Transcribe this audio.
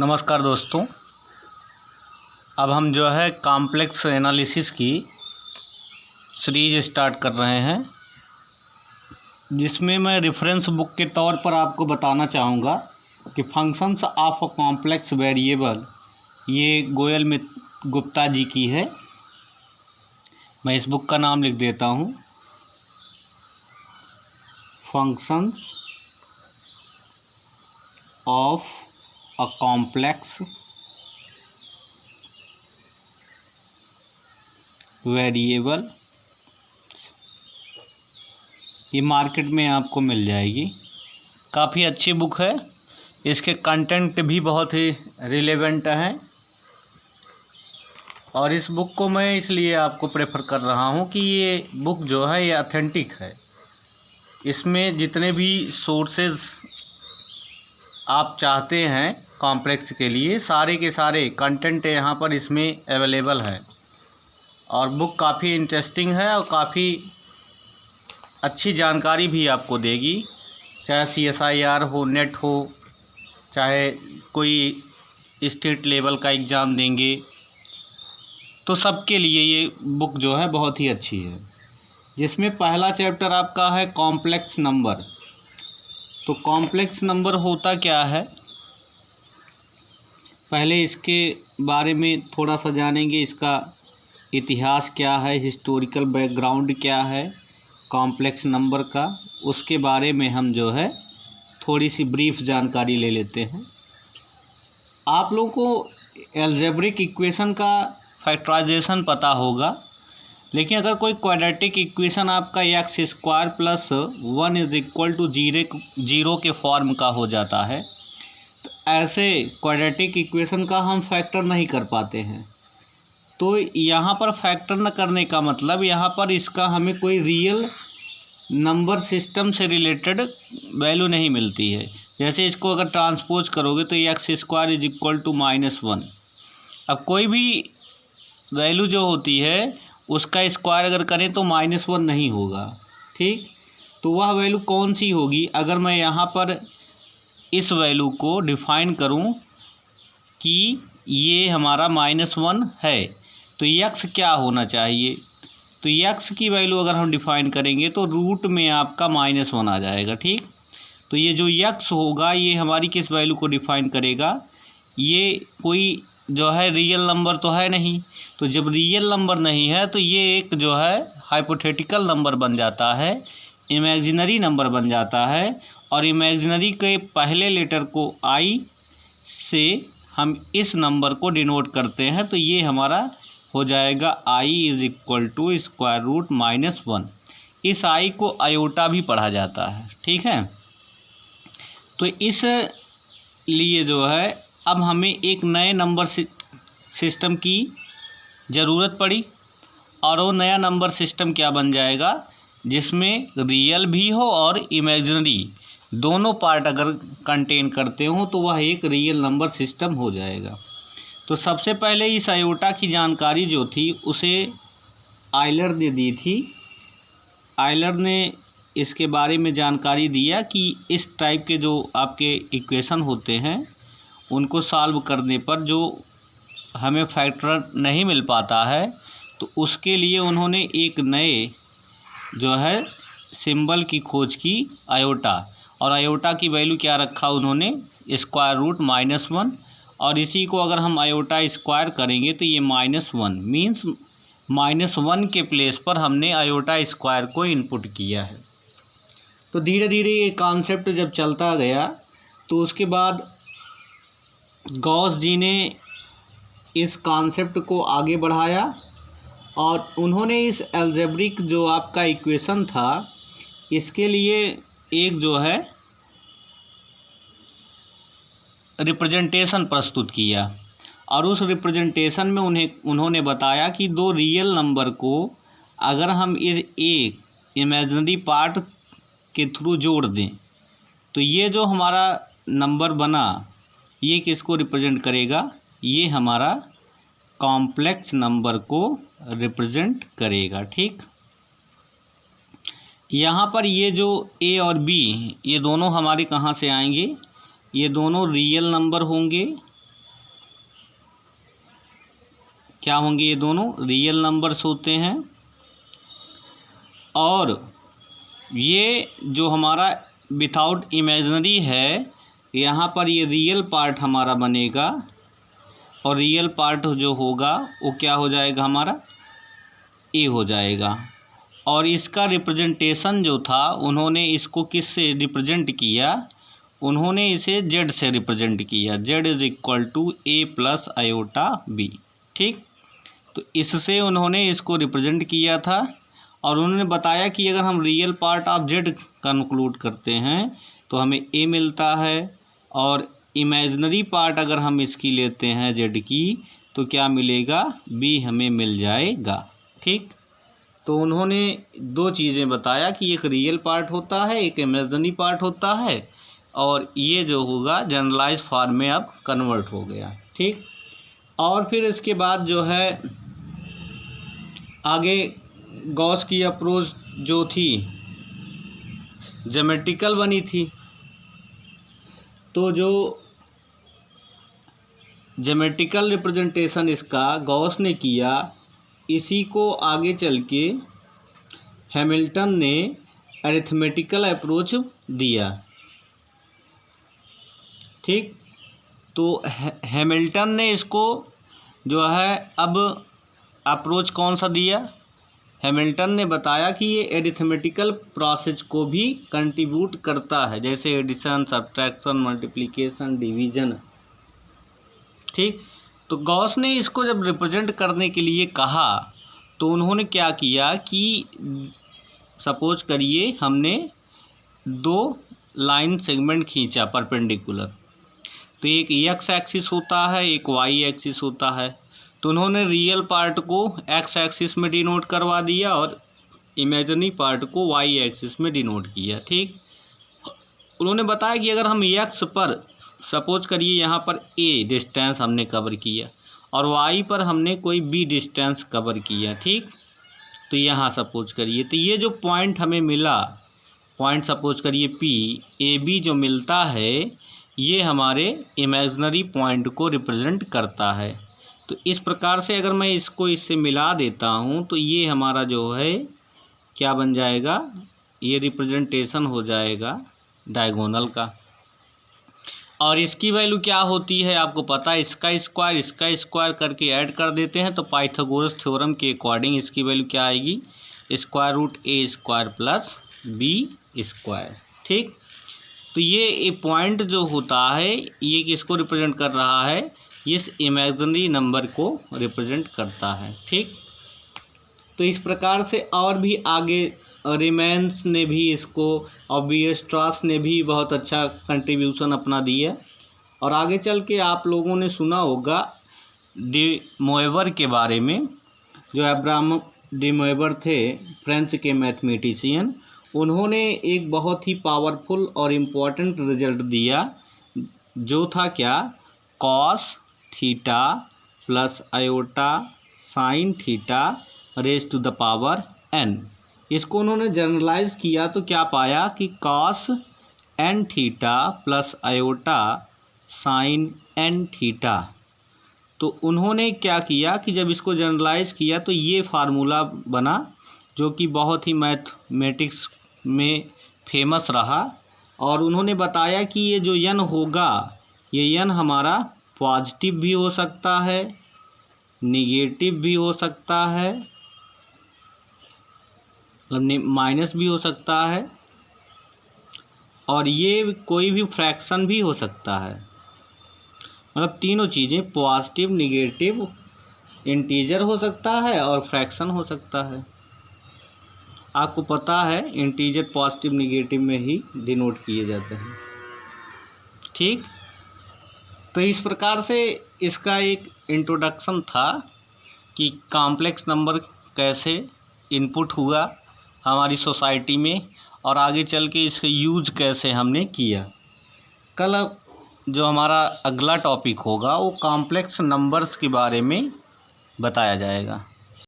नमस्कार दोस्तों। अब हम जो है कॉम्प्लेक्स एनालिसिस की सीरीज स्टार्ट कर रहे हैं, जिसमें मैं रेफरेंस बुक के तौर पर आपको बताना चाहूँगा कि functions of a complex variable, ये गोयल गुप्ता जी की है। मैं इस बुक का नाम लिख देता हूँ, functions of a complex variable. ये मार्केट में आपको मिल जाएगी। काफ़ी अच्छी बुक है, इसके कंटेंट भी बहुत ही रिलेवेंट हैं और इस बुक को मैं इसलिए आपको प्रेफर कर रहा हूँ कि ये बुक जो है ये ऑथेंटिक है। इसमें जितने भी सोर्सेज आप चाहते हैं कॉम्प्लेक्स के लिए, सारे के सारे कंटेंट यहाँ पर इसमें अवेलेबल है और बुक काफ़ी इंटरेस्टिंग है और काफ़ी अच्छी जानकारी भी आपको देगी। चाहे CSIR हो, नेट हो, चाहे कोई स्टेट लेवल का एग्ज़ाम देंगे, तो सबके लिए ये बुक जो है बहुत ही अच्छी है। जिसमें पहला चैप्टर आपका है कॉम्प्लेक्स नंबर। तो कॉम्प्लेक्स नंबर होता क्या है, पहले इसके बारे में थोड़ा सा जानेंगे। इसका इतिहास क्या है, हिस्टोरिकल बैकग्राउंड क्या है कॉम्प्लेक्स नंबर का, उसके बारे में हम जो है थोड़ी सी ब्रीफ जानकारी ले लेते हैं। आप लोगों को एल्जेब्रिक इक्वेशन का फैक्टराइजेशन पता होगा, लेकिन अगर कोई क्वाड्रेटिक इक्वेशन आपका x² + 1 = 0 के फॉर्म का हो जाता है, तो ऐसे क्वाड्रेटिक इक्वेशन का हम फैक्टर नहीं कर पाते हैं। तो यहाँ पर फैक्टर न करने का मतलब, यहाँ पर इसका हमें कोई रियल नंबर सिस्टम से रिलेटेड वैल्यू नहीं मिलती है। जैसे इसको अगर ट्रांसपोज करोगे तो x² = -1। अब कोई भी वैल्यू जो होती है उसका स्क्वायर अगर करें तो -1 नहीं होगा, ठीक। तो वह वैल्यू कौन सी होगी? अगर मैं यहाँ पर इस वैल्यू को डिफ़ाइन करूँ कि ये हमारा -1 है, तो x क्या होना चाहिए? तो x की वैल्यू अगर हम डिफ़ाइन करेंगे तो रूट में आपका -1 आ जाएगा, ठीक। तो ये जो x होगा ये हमारी किस वैल्यू को डिफ़ाइन करेगा? ये कोई जो है रियल नंबर तो है नहीं। तो जब रियल नंबर नहीं है तो ये एक जो है हाइपोथेटिकल नंबर बन जाता है, इमेजिनरी नंबर बन जाता है। और इमेजिनरी के पहले लेटर को i से हम इस नंबर को डिनोट करते हैं, तो ये हमारा हो जाएगा i = √-1। इस i को आयोटा भी पढ़ा जाता है, ठीक है। तो इस लिए जो है अब हमें एक नए नंबर सिस्टम की ज़रूरत पड़ी, और वो नया नंबर सिस्टम क्या बन जाएगा, जिसमें रियल भी हो और इमेजिनरी दोनों पार्ट अगर कंटेन करते हो तो वह एक रियल नंबर सिस्टम हो जाएगा। तो सबसे पहले इस आयोटा की जानकारी जो थी उसे आयलर ने दी थी। आयलर ने इसके बारे में जानकारी दिया कि इस टाइप के जो आपके इक्वेशन होते हैं उनको सॉल्व करने पर जो हमें फैक्टर नहीं मिल पाता है, तो उसके लिए उन्होंने एक नए जो है सिंबल की खोज की, आयोटा। और आयोटा की वैल्यू क्या रखा उन्होंने, √-1। और इसी को अगर हम आयोटा स्क्वायर करेंगे तो ये -1 मीन्स -1 के प्लेस पर हमने आयोटा स्क्वायर को इनपुट किया है। तो धीरे धीरे ये कॉन्सेप्ट जब चलता गया तो उसके बाद गॉस जी ने इस कॉन्सेप्ट को आगे बढ़ाया और उन्होंने इस एल्जेब्रिक जो आपका इक्वेशन था इसके लिए एक जो है रिप्रेजेंटेशन प्रस्तुत किया। और उस रिप्रेजेंटेशन में उन्होंने बताया कि दो रियल नंबर को अगर हम एक इमेजिनरी पार्ट के थ्रू जोड़ दें तो ये जो हमारा नंबर बना ये किसको रिप्रेजेंट करेगा, ये हमारा कॉम्प्लेक्स नंबर को रिप्रेजेंट करेगा, ठीक। यहाँ पर ये जो a और b ये दोनों हमारे कहाँ से आएंगे, ये दोनों रियल नंबर होंगे क्या होंगे, ये दोनों रियल नंबर्स होते हैं। और ये जो हमारा विथआउट इमेजिनरी है, यहाँ पर ये रियल पार्ट हमारा बनेगा और रियल पार्ट जो होगा वो क्या हो जाएगा, हमारा ए हो जाएगा। और इसका रिप्रेजेंटेशन जो था, उन्होंने इसको किस से रिप्रेजेंट किया, उन्होंने इसे जेड से रिप्रेजेंट किया। Z is equal to A plus iota B. ठीक, तो इससे उन्होंने इसको रिप्रेजेंट किया था। और उन्होंने बताया कि अगर हम real part of Z conclude करते हैं तो हमें ए मिलता है, और इमेजिनरी पार्ट अगर हम इसकी लेते हैं जेड की तो क्या मिलेगा, बी हमें मिल जाएगा। ठीक, तो उन्होंने दो चीज़ें बताया कि एक रियल पार्ट होता है, एक इमेजिनरी पार्ट होता है, और ये जो होगा जनरलाइज फॉर्म में अब कन्वर्ट हो गया। ठीक, और फिर इसके बाद जो है आगे गॉस की अप्रोच जो थी ज्योमेट्रिकल बनी थी। तो जो ज्योमेट्रिकल रिप्रेजेंटेशन इसका गॉस ने किया, इसी को आगे चल के हैमिल्टन ने अरिथमेटिकल अप्रोच दिया। ठीक, तो हैमिल्टन ने इसको जो है अब अप्रोच कौन सा दिया, हैमिल्टन ने बताया कि ये एरिथमेटिकल प्रोसेस को भी कंट्रीब्यूट करता है, जैसे एडिशन, सब्ट्रैक्शन, मल्टीप्लिकेशन, डिवीज़न। ठीक, तो गॉस ने इसको जब रिप्रेजेंट करने के लिए कहा तो उन्होंने क्या किया कि सपोज करिए हमने दो लाइन सेगमेंट खींचा परपेंडिकुलर, तो एक एक्स एक्सिस होता है, एक वाई एक्सिस होता है। तो उन्होंने रियल पार्ट को एक्स एक्सिस में डिनोट करवा दिया और इमेजिनरी पार्ट को वाई एक्सिस में डिनोट किया। ठीक, उन्होंने बताया कि अगर हम एक्स पर सपोज करिए यहाँ पर ए डिस्टेंस हमने कवर किया और वाई पर हमने कोई बी डिस्टेंस कवर किया। ठीक, तो यहाँ सपोज करिए, तो ये जो पॉइंट हमें मिला, पॉइंट सपोज करिए पी ए बी जो मिलता है, ये हमारे इमेजिनरी पॉइंट को रिप्रेजेंट करता है। तो इस प्रकार से अगर मैं इसको इससे मिला देता हूँ तो ये हमारा जो है क्या बन जाएगा, ये रिप्रेजेंटेशन हो जाएगा डायगोनल का। और इसकी वैल्यू क्या होती है आपको पता है, इसका स्क्वायर करके ऐड कर देते हैं तो पाइथागोरस थ्योरम के अकॉर्डिंग इसकी वैल्यू क्या आएगी, स्क्वायर रूट ए स्क्वायर प्लस बी स्क्वायर। ठीक, तो ये पॉइंट जो होता है ये किसको रिप्रेजेंट कर रहा है, इस इमेजिनरी नंबर को रिप्रेजेंट करता है। ठीक, तो इस प्रकार से और भी आगे रिमेंस ने भी इसको और वीयरस्ट्रास ने भी बहुत अच्छा कंट्रीब्यूशन अपना दिया। और आगे चल के आप लोगों ने सुना होगा डी मोएवर के बारे में, जो अब्राहम डी मोएवर थे फ्रेंच के मैथमेटिशियन। उन्होंने एक बहुत ही पावरफुल और इम्पोर्टेंट रिजल्ट दिया, जो था क्या, cos theta plus iota sine theta raise to the power n। इसको उन्होंने जनरलाइज किया तो क्या पाया कि cos n theta plus iota sine n theta. तो उन्होंने क्या किया कि जब इसको जनरलाइज किया तो ये फार्मूला बना, जो कि बहुत ही मैथमेटिक्स में फेमस रहा। और उन्होंने बताया कि ये जो n होगा, ये n हमारा पॉजिटिव भी हो सकता है, निगेटिव भी हो सकता है, मतलब माइनस भी हो सकता है, और ये कोई भी फ्रैक्शन भी हो सकता है। मतलब तीनों चीज़ें, पॉजिटिव, निगेटिव, इंटीजर हो सकता है और फ्रैक्शन हो सकता है। आपको पता है इंटीजर पॉजिटिव निगेटिव में ही डिनोट किए जाते हैं। ठीक, तो इस प्रकार से इसका एक इंट्रोडक्शन था कि कॉम्प्लेक्स नंबर कैसे इनपुट हुआ हमारी सोसाइटी में और आगे चल के इसका यूज कैसे हमने किया। कल जो हमारा अगला टॉपिक होगा वो कॉम्प्लेक्स नंबर्स के बारे में बताया जाएगा।